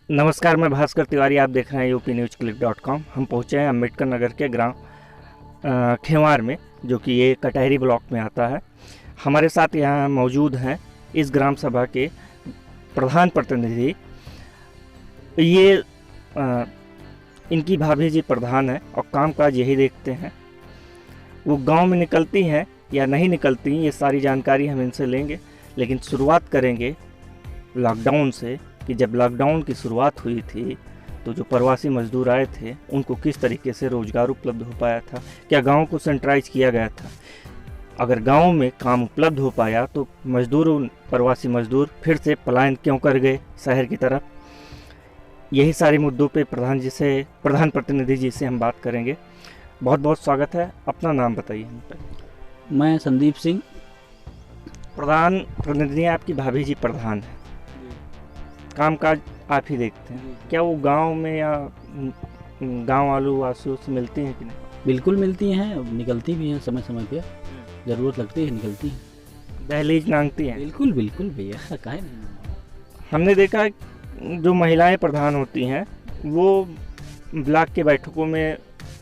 नमस्कार, मैं भास्कर तिवारी। आप देख रहे हैं UPNewsClick.com। हम पहुंचे हैं अम्बेडकर नगर के ग्राम खेवार में, जो कि ये कटहरी ब्लॉक में आता है। हमारे साथ यहाँ मौजूद हैं इस ग्राम सभा के प्रधान प्रतिनिधि। ये इनकी भाभी जी प्रधान है और कामकाज यही देखते हैं। वो गांव में निकलती हैं या नहीं निकलती, ये सारी जानकारी हम इनसे लेंगे। लेकिन शुरुआत करेंगे लॉकडाउन से कि जब लॉकडाउन की शुरुआत हुई थी तो जो प्रवासी मजदूर आए थे उनको किस तरीके से रोज़गार उपलब्ध हो पाया था, क्या गांव को सेंट्रलाइज किया गया था। अगर गांव में काम उपलब्ध हो पाया तो प्रवासी मजदूर फिर से पलायन क्यों कर गए शहर की तरफ। यही सारे मुद्दों पे प्रधान प्रतिनिधि जी से हम बात करेंगे। बहुत बहुत स्वागत है। अपना नाम बताइए। मैं संदीप सिंह। प्रधान प्रतिनिधि आपकी भाभी जी प्रधान है, कामकाज आप ही देखते हैं। क्या वो गांव में या गांव वालों वासियों से मिलती हैं कि नहीं? बिल्कुल मिलती हैं, निकलती भी हैं समय समय पे, ज़रूरत लगती है निकलती हैं। दहलीज मांगती हैं? बिल्कुल बिल्कुल भैया, काहे नहीं। हमने देखा जो महिलाएं प्रधान होती हैं वो ब्लॉक के बैठकों में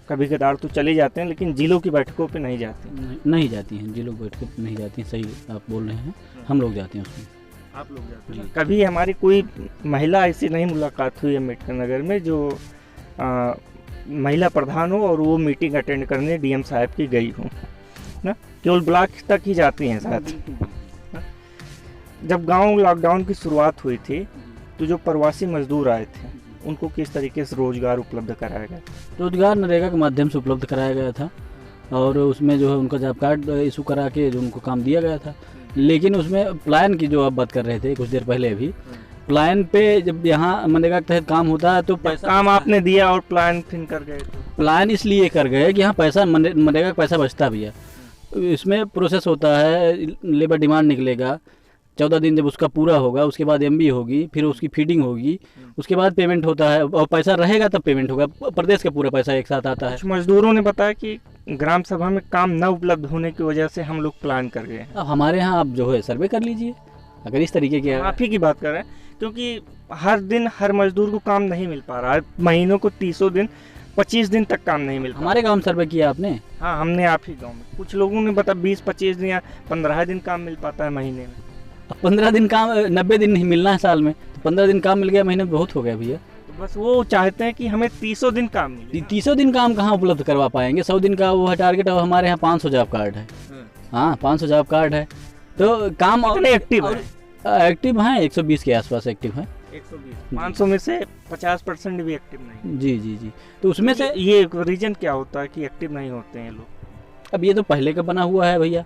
कभी कदार तो चले जाते हैं, लेकिन जिलों की बैठकों पे नहीं जाती। नहीं जाती हैं, जिलों की बैठकों पे नहीं जाती हैं। सही आप बोल रहे हैं, हम लोग जाते हैं उसमें। आप लोग जाते हैं? कभी हमारी कोई महिला ऐसी नहीं मुलाकात हुई अम्बेडकर नगर में जो महिला प्रधान हो और वो मीटिंग अटेंड करने डीएम साहब की गई हो ना। केवल ब्लॉक तक ही जाती हैं साथ। जब गांव लॉकडाउन की शुरुआत हुई थी तो जो प्रवासी मजदूर आए थे उनको किस तरीके से रोजगार उपलब्ध कराया गया? रोजगार नरेगा के माध्यम से उपलब्ध कराया गया था और उसमें जो है उनका जॉब कार्ड इशू करा के जो उनको काम दिया गया था। लेकिन उसमें प्लान की जो आप बात कर रहे थे कुछ देर पहले भी, प्लान पे जब यहाँ मनरेगा के तहत काम होता है तो पैसा काम आपने दिया और प्लान फिर कर गए तो प्लान इसलिए कर गए कि यहाँ पैसा मनरेगा का पैसा बचता भी है। इसमें प्रोसेस होता है, लेबर डिमांड निकलेगा, 14 दिन जब उसका पूरा होगा उसके बाद MB होगी, फिर उसकी फीडिंग होगी, उसके बाद पेमेंट होता है और पैसा रहेगा तब पेमेंट होगा। प्रदेश का पूरा पैसा एक साथ आता है। कुछ मजदूरों ने बताया कि ग्राम सभा में काम न उपलब्ध होने की वजह से हम लोग प्लान कर गए हैं। अब हमारे यहाँ आप जो है सर्वे कर लीजिए अगर इस तरीके के। आप ही की बात कर रहे हैं, क्योंकि हर दिन हर मजदूर को काम नहीं मिल पा रहा है। महीनों को 30 दिन 25 दिन तक काम नहीं मिल पा रहा। हमारे गाँव में सर्वे किया आपने? हाँ, हमने आप ही गाँव में। कुछ लोगों ने बताया 20-25 दिन या 15 दिन काम मिल पाता है महीने में। 15 दिन काम, 90 दिन नहीं मिलना है साल में, तो 15 दिन काम मिल गया महीने में, बहुत हो गया भैया। तो बस वो चाहते हैं कि हमें 30 दिन काम मिले। 30 दिन काम कहाँ उपलब्ध करवा पाएंगे? 100 दिन का वो है टारगेट। और हमारे यहाँ 500 जॉब कार्ड है। हाँ, 500 जॉब कार्ड है तो काम एक्टिव है। एक्टिव हैं 120 के आसपास एक्टिव हैं। 120 500 में से 50% भी एक्टिव नहीं। जी जी जी। तो उसमें से ये रीजन क्या होता है कि एक्टिव नहीं होते हैं लोग? अब ये तो पहले का बना हुआ है भैया।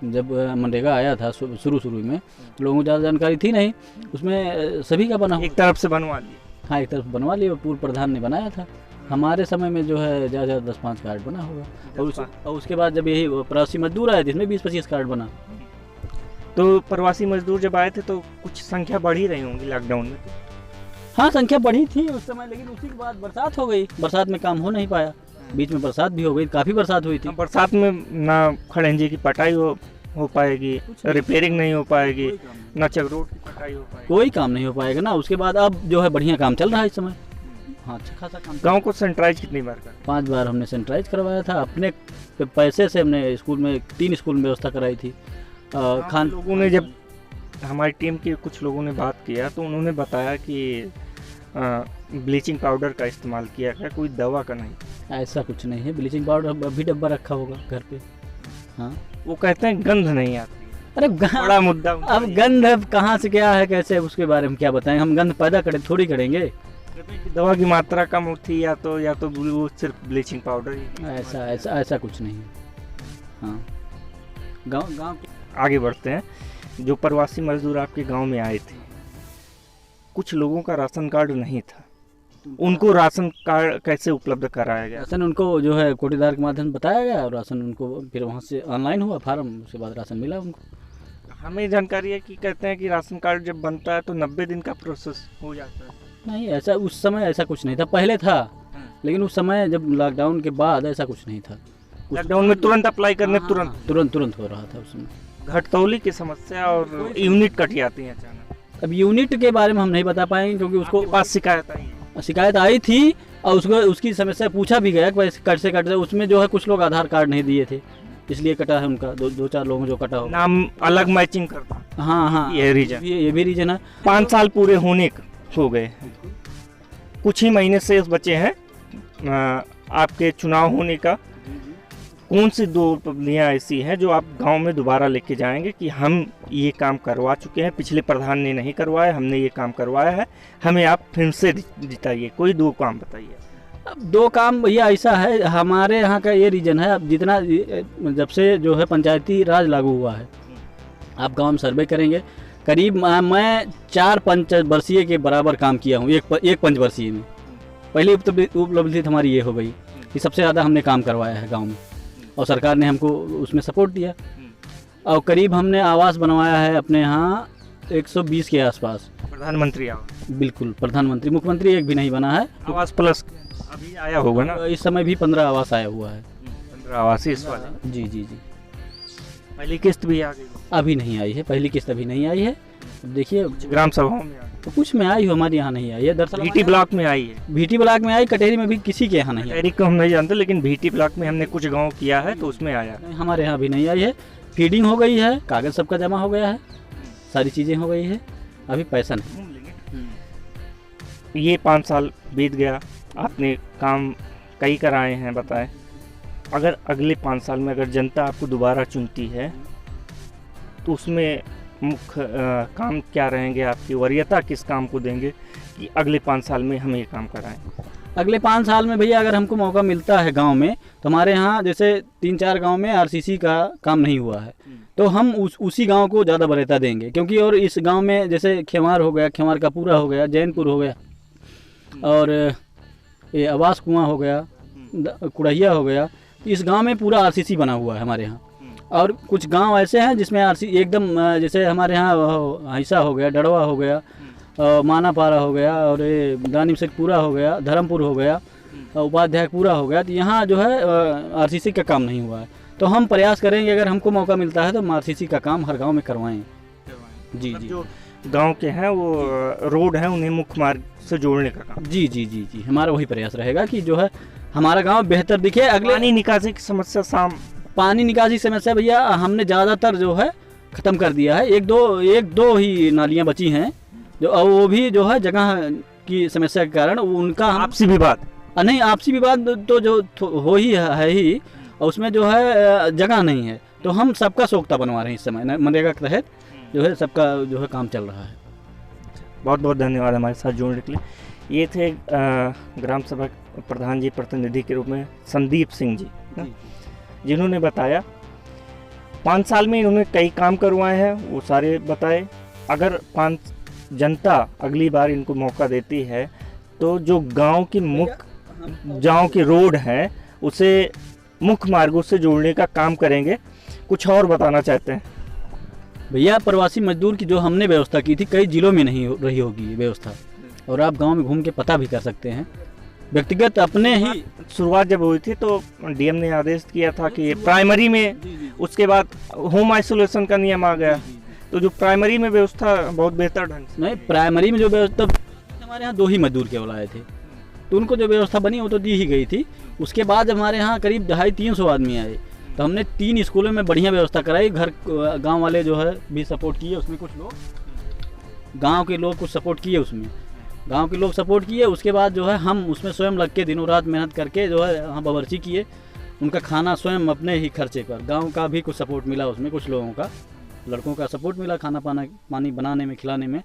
जब मनरेगा आया था शुरू में लोगों को ज़्यादा जानकारी थी नहीं, उसमें सभी का बना एक तरफ से बनवा लिए। हाँ, एक तरफ बनवा लिया, पूर्व प्रधान ने बनाया था। हमारे समय में जो है ज़्यादा 10-5 कार्ड बना होगा और उसके बाद जब यही प्रवासी मजदूर आए थे इसमें 20-25 कार्ड बना। तो प्रवासी मजदूर जब आए थे तो कुछ संख्या बढ़ी रही होंगी लॉकडाउन में? हाँ, संख्या बढ़ी थी उस समय, लेकिन उसी के बाद बरसात हो गई। बरसात में काम हो नहीं पाया, बीच में बरसात भी हो गई, काफ़ी बरसात हुई थी। बरसात में ना खड़ंजे की पटाई हो पाएगी, रिपेयरिंग नहीं हो पाएगी, ना चकरोट की पटाई हो पाएगी, कोई काम नहीं हो पाएगा ना। उसके बाद अब जो है बढ़िया काम चल रहा है इस समय। हाँ, अच्छा खासा काम। गांव को सेंट्राइज कितनी बार कर? 5 बार हमने सेंट्राइज करवाया था अपने पैसे से। हमने स्कूल में 3 स्कूल में व्यवस्था कराई थी। खान लोगों ने, जब हमारी टीम के कुछ लोगों ने बात किया तो उन्होंने बताया कि ब्लीचिंग पाउडर का इस्तेमाल किया गया, कोई दवा का नहीं। ऐसा कुछ नहीं है, ब्लीचिंग पाउडर अभी डब्बा रखा होगा घर पे। हाँ, वो कहते हैं गंध नहीं आती। अरे बड़ा मुद्दा। अब गंध अब कहाँ से क्या है कैसे, उसके बारे में क्या बताएं? हम गंध पैदा करें थोड़ी करेंगे। दवा की मात्रा कम थी या तो वो सिर्फ ब्लीचिंग पाउडर ही। ऐसा कुछ नहीं है। हाँ, गाँव आगे बढ़ते हैं। जो प्रवासी मजदूर आपके गांव में आए थे, कुछ लोगों का राशन कार्ड नहीं था, उनको राशन कार्ड कैसे उपलब्ध कराया गया? राशन उनको जो है कोटेदार के माध्यम से बताया गया और राशन उनको फिर वहाँ से ऑनलाइन हुआ फार्म, उसके बाद राशन मिला उनको। हमें जानकारी है कि कहते हैं कि राशन कार्ड जब बनता है तो 90 दिन का प्रोसेस हो जाता है। नहीं, ऐसा उस समय ऐसा कुछ नहीं था, पहले था, लेकिन उस समय जब लॉकडाउन के बाद ऐसा कुछ नहीं था। लॉकडाउन में तुरंत अप्लाई करने तुरंत हो रहा था उसमें। घटतौली की समस्या और यूनिट कट जाती है अचानक। अब यूनिट के बारे में हम नहीं बता पाएंगे क्योंकि उसको आपके पास शिकायत आई थी और उसको उसकी समस्या पूछा भी गया कि कट से उसमें जो है कुछ लोग आधार कार्ड नहीं दिए थे, इसलिए कटा है उनका। दो चार लोगों जो कटा हो, नाम अलग मैचिंग करता। हाँ ये रीजन, ये भी रीजन है। 5 साल पूरे होने हो गए, कुछ ही महीने शेष बचे हैं आपके चुनाव होने का। कौन सी 2 उपलब्धियाँ ऐसी हैं जो आप गांव में दोबारा लेके जाएंगे कि हम ये काम करवा चुके हैं, पिछले प्रधान ने नहीं करवाया, हमने ये काम करवाया है, हमें आप फिर से जिताइए। कोई 2 काम बताइए। अब 2 काम भैया ऐसा है, हमारे यहाँ का ये रीजन है। अब जितना जब से जो है पंचायती राज लागू हुआ है, आप गांव में सर्वे करेंगे, करीब मैं 4 पंचवर्षीय के बराबर काम किया हूँ एक पंचवर्षीय में। पहली उपलब्धि हमारी ये हो गई कि सबसे ज़्यादा हमने काम करवाया है गांव में और सरकार ने हमको उसमें सपोर्ट दिया। और करीब हमने आवास बनवाया है अपने यहाँ 120 के आसपास। प्रधानमंत्री आवास? बिल्कुल, प्रधानमंत्री, मुख्यमंत्री एक भी नहीं बना है। आवास प्लस अभी आया होगा ना? इस समय भी 15 आवास आया हुआ है। 15 आवास इस वाले? जी जी जी। पहली किस्त भी आ गई? अभी नहीं आई है, पहली किस्त अभी नहीं आई है। अब देखिए ग्राम सभाओं में तो कुछ में आई हो, हमारे यहाँ नहीं आई है। दरअसल भीटी ब्लॉक में आई है। भीटी ब्लॉक में आई, कटेरी में भी किसी के यहाँ नहीं आई। कटेरी को हम नहीं जानते, लेकिन भीटी ब्लॉक में हमने कुछ गांव किया है तो उसमें आया। हमारे यहाँ भी नहीं आई है। फीडिंग हो गई है, कागज़ सबका जमा हो गया है, सारी चीज़ें हो गई है, अभी पैसा नहीं। ये 5 साल बीत गया, आपने काम कई कराए हैं, बताएं। अगर अगले 5 साल में अगर जनता आपको दोबारा चुनती है तो उसमें मुख्य काम क्या रहेंगे आपकी? वरीयता किस काम को देंगे कि अगले 5 साल में हम ये काम कराएं? अगले 5 साल में भैया अगर हमको मौका मिलता है गांव में, तो हमारे यहाँ जैसे 3-4 गांव में आरसीसी का काम नहीं हुआ है, तो हम उसी गांव को ज़्यादा वरीयता देंगे। क्योंकि और इस गांव में जैसे खेवार हो गया, खेवार का पूरा हो गया, जैनपुर हो गया, और ये आवास कुआं हो गया, कुड़ैया हो गया, इस गांव में पूरा आरसीसी बना हुआ है हमारे यहाँ। और कुछ गांव ऐसे हैं जिसमें आरसीसी एकदम, जैसे हमारे यहाँ हिस्सा हो गया, डड़वा हो गया, मानापारा हो गया, और ये दानिम शेखपुरा हो गया, धर्मपुर हो गया, उपाध्यायपुरा हो गया। तो यहाँ जो है आरसीसी का काम नहीं हुआ है। तो हम प्रयास करेंगे, अगर हमको मौका मिलता है तो हम आरसीसी का काम हर गाँव में करवाएँ। जी जी। जो गांव के हैं वो रोड है, उन्हें मुख्य मार्ग से जोड़ने का काम। जी जी जी जी, हमारा वही प्रयास रहेगा कि जो है हमारा गांव बेहतर दिखे। अगले पानी निकासी की समस्या, पानी निकासी समस्या भैया हमने ज़्यादातर जो है ख़त्म कर दिया है। एक दो ही नालियाँ बची हैं जो, वो भी जो है जगह की समस्या के कारण उनका आपसी विवाद नहीं, आपसी विवाद तो जो हो ही है ही, और उसमें जो है जगह नहीं है। तो हम सबका सोख्ता बनवा रहे हैं इस समय मनरेगा के तहत, जो है सबका जो है काम चल रहा है। बहुत बहुत धन्यवाद हमारे साथ जुड़ने के लिए। ये थे ग्राम सभा प्रधान जी, प्रतिनिधि के रूप में संदीप सिंह जी, जिन्होंने बताया 5 साल में इन्होंने कई काम करवाए हैं, वो सारे बताए। अगर जनता अगली बार इनको मौका देती है तो जो गांव की रोड है उसे मुख्य मार्गों से जोड़ने का काम करेंगे। कुछ और बताना चाहते हैं भैया? प्रवासी मजदूर की जो हमने व्यवस्था की थी, कई जिलों में नहीं रही होगी ये व्यवस्था, और आप गांव में घूम के पता भी कर सकते हैं। व्यक्तिगत अपने ही शुरुआत जब हुई थी तो डीएम ने आदेश किया था कि प्राइमरी में, उसके बाद होम आइसोलेशन का नियम आ गया, तो जो प्राइमरी में व्यवस्था बहुत बेहतर ढंग से नहीं, प्राइमरी में जो व्यवस्था हमारे यहाँ 2 ही मजदूर केवल आए थे, तो उनको जो व्यवस्था बनी वो तो दी ही गई थी। उसके बाद जब हमारे यहाँ करीब 250-300 आदमी आए तो हमने 3 स्कूलों में बढ़िया व्यवस्था कराई। गाँव वाले जो है भी सपोर्ट किए, उसमें कुछ लोग गाँव के लोग कुछ सपोर्ट किए, उसमें गांव के लोग सपोर्ट किए। उसके बाद जो है हम उसमें स्वयं लग के दिनों रात मेहनत करके जो है वहाँ बावर्ची किए, उनका खाना स्वयं अपने ही खर्चे पर। गांव का भी कुछ सपोर्ट मिला, उसमें कुछ लोगों का, लड़कों का सपोर्ट मिला खाना पानी बनाने में, खिलाने में,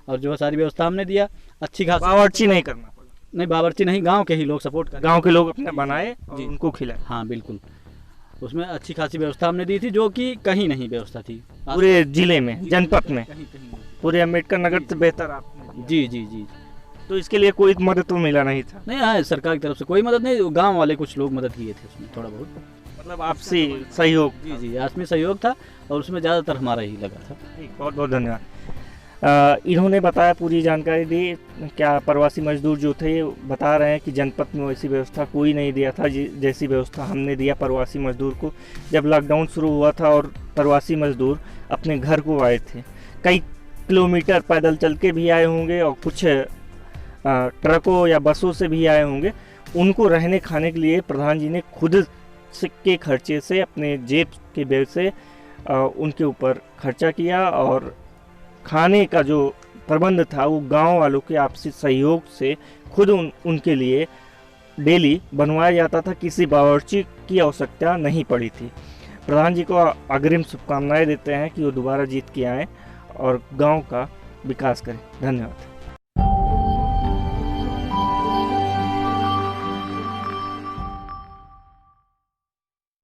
और जो है सारी व्यवस्था हमने दिया। अच्छी खासी बावर्ची नहीं करना पड़ा? नहीं, बावर्ची नहीं, गाँव के ही लोग सपोर्ट कर, गाँव के लोग अपने बनाए और उनको खिलाए। हाँ बिल्कुल, उसमें अच्छी खासी व्यवस्था हमने दी थी, जो कि कहीं नहीं व्यवस्था थी पूरे जिले में, जनपद में, पूरे अम्बेडकर नगर से बेहतर आपने। जी जी जी। तो इसके लिए कोई मदद तो मिला नहीं था? नहीं, हाँ, सरकार की तरफ से कोई मदद नहीं, गांव वाले कुछ लोग मदद किए थे उसमें थोड़ा बहुत, मतलब आपसी सहयोग। जी जी, आपसी सहयोग था, और उसमें ज़्यादातर हमारा ही लगा था। बहुत बहुत धन्यवाद। इन्होंने बताया, पूरी जानकारी दी। क्या प्रवासी मजदूर जो थे बता रहे हैं कि जनपद में वैसी व्यवस्था कोई नहीं दिया था जैसी व्यवस्था हमने दिया प्रवासी मजदूर को। जब लॉकडाउन शुरू हुआ था और प्रवासी मजदूर अपने घर को आए थे, कई किलोमीटर पैदल चल के भी आए होंगे और कुछ ट्रकों या बसों से भी आए होंगे। उनको रहने खाने के लिए प्रधान जी ने खुद के खर्चे से, अपने जेब के बेर से उनके ऊपर खर्चा किया और खाने का जो प्रबंध था वो गांव वालों के आपसी सहयोग से खुद उनके लिए डेली बनवाया जाता था। किसी बावर्ची की आवश्यकता नहीं पड़ी थी। प्रधान जी को अग्रिम शुभकामनाएं देते हैं कि वो दोबारा जीत के आएँ और गांव का विकास करें। धन्यवाद।